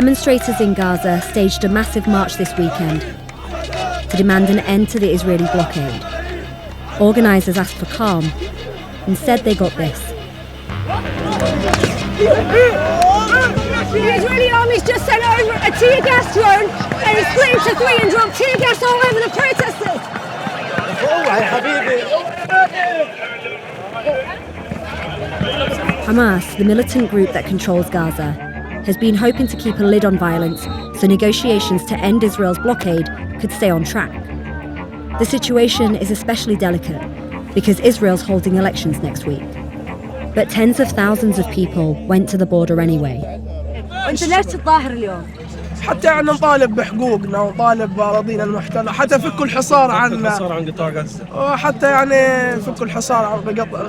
Demonstrators in Gaza staged a massive march this weekend to demand an end to the Israeli blockade. Organisers asked for calm. Instead, they got this. The Israeli army's just sent over a tear gas drone and it's split into three and dropped tear gas all over the protesters. Hamas, the militant group that controls Gaza, has been hoping to keep a lid on violence so negotiations to end Israel's blockade could stay on track. The situation is especially delicate because Israel's holding elections next week. But tens of thousands of people went to the border anyway. أنت ليش تتظاهر اليوم؟ حتى يعني نطالب بحقوقنا ونطالب بأراضينا المحتلة، حتى فكوا الحصار عن قطاع غزة، وحتى يعني فكوا الحصار عن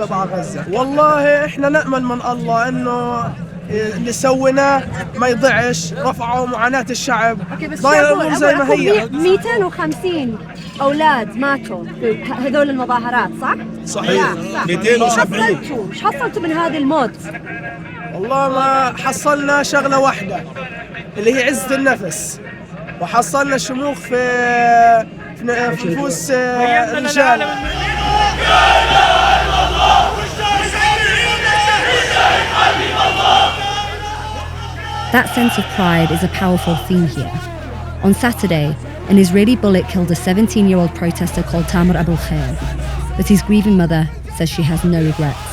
قطاع غزة. والله احنا نأمل من الله انه اللي سويناه ما يضيعش، رفعوا معاناة الشعب. ضايع الأمور زي ما هي. 250 أولاد ماتوا في هذول المظاهرات، صح؟ صحيح. 270. ايش حصلتوا من هذا الموت؟ والله ما حصلنا شغلة واحدة اللي هي عزة النفس، وحصلنا شموخ في نفوس الرجال. That sense of pride is a powerful theme here. On Saturday, an Israeli bullet killed a 17-year-old protester called Tamer Abul Khair, but his grieving mother says she has no regrets.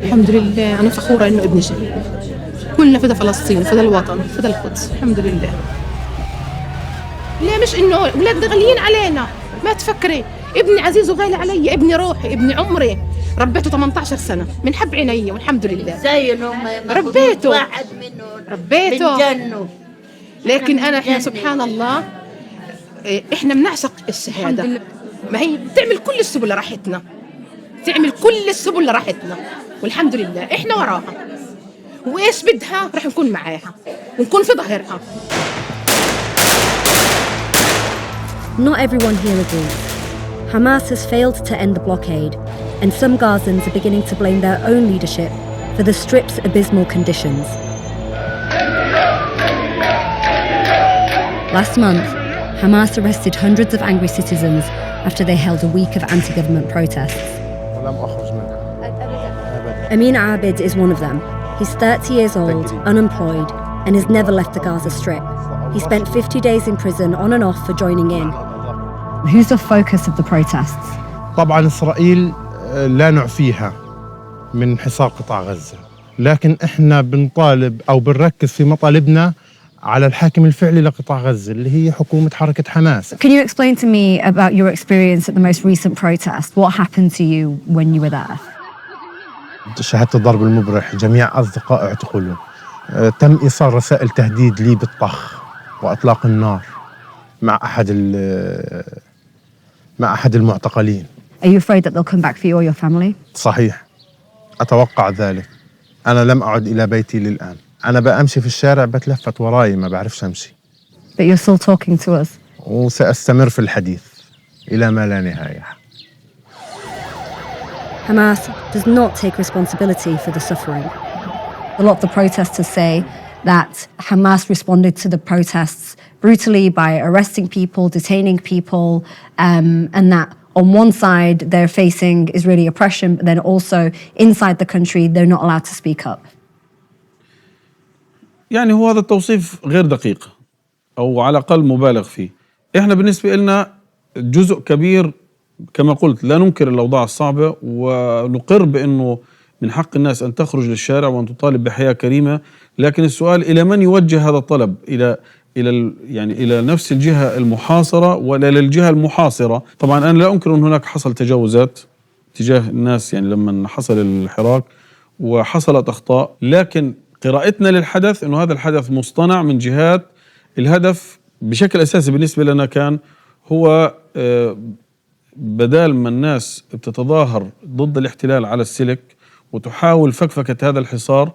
الحمد لله أنا فخورة إنه ابني شهيد. كلنا فدا فلسطين، فدا الوطن، فدا القدس، الحمد لله. لا مش إنه أولادنا غاليين علينا، ما تفكري، ابني عزيز وغالي علي، ابني روحي، ابني عمري، ربيته 18 سنة من حب عيني والحمد لله. زينهم ربيته واحد منهم ربيته من جنه. لكن إحنا سبحان الله إحنا بنعشق الشهادة. ما هي بتعمل كل السبل لراحتنا، تعمل كل السبل لراحتنا، والحمد لله إحنا وراها، وإيش بدها رح نكون معاها ونكون في ظهرها. Not everyone here agrees. Hamas has failed to end the blockade, and some Gazans are beginning to blame their own leadership for the Strip's abysmal conditions. Last month, Hamas arrested hundreds of angry citizens after they held a week of anti-government protests. Amin Abid is one of them. He's 30 years old, unemployed, and has never left the Gaza Strip. He spent 50 days in prison on and off for joining in. Who's the focus of the protests? طبعاً إسرائيل لا نعفيها من حصار قطاع غزة، لكن إحنا بنطالب أو بنركز في مطالبنا على الحاكم الفعلي لقطاع غزة اللي هي حكومة حركة حماس. Can you explain to me about your experience at the most recent protest? What happened to you when you were there? شاهدت الضرب المبرح، جميع أصدقائي اعتقلوا، تم إيصال رسائل تهديد لي بالطخ وإطلاق النار مع أحد المعتقلين. Are you afraid that they'll come back for you or your family? صحيح، أتوقع ذلك. أنا لم أعد إلى بيتي للآن، أنا بأمشي في الشارع بتلفت وراي ما بعرفش أمشي. But you're still talking to us. وسأستمر في الحديث إلى ما لا نهاية. Hamas does not take responsibility for the suffering. A lot of the protesters say that Hamas responded to the protests brutally by arresting people, detaining people, and that on one side they're facing Israeli oppression, but then also inside the country they're not allowed to speak up. يعني هو هذا التوصيف غير دقيق أو على الأقل مبالغ فيه. إحنا بالنسبة لنا جزء كبير كما قلت لا ننكر الأوضاع الصعبة ونقر بأنه من حق الناس أن تخرج للشارع وأن تطالب بحياة كريمة، لكن السؤال إلى من يوجه هذا الطلب؟ إلى نفس الجهة المحاصرة ولا للجهة المحاصرة؟ طبعا أنا لا أنكر أن هناك حصل تجاوزات تجاه الناس يعني لما حصل الحراك وحصلت أخطاء، لكن قراءتنا للحدث أنه هذا الحدث مصطنع من جهات الهدف بشكل أساسي بالنسبة لنا كان هو بدال ما الناس بتتظاهر ضد الاحتلال على السلك وتحاول فكفكة هذا الحصار،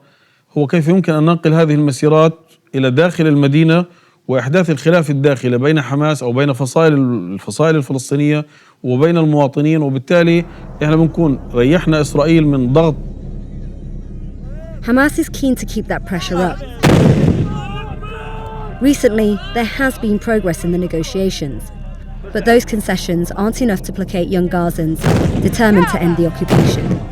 هو كيف يمكن أن ننقل هذه المسيرات إلى داخل المدينة وإحداث الخلاف الداخلي بين حماس أو بين الفصائل الفلسطينية وبين المواطنين، وبالتالي إحنا بنكون ريحنا إسرائيل من ضغط. Hamas is keen to keep that pressure up. Recently, there has been progress in the negotiations, but those concessions aren't enough to placate young Gazans determined to end the occupation.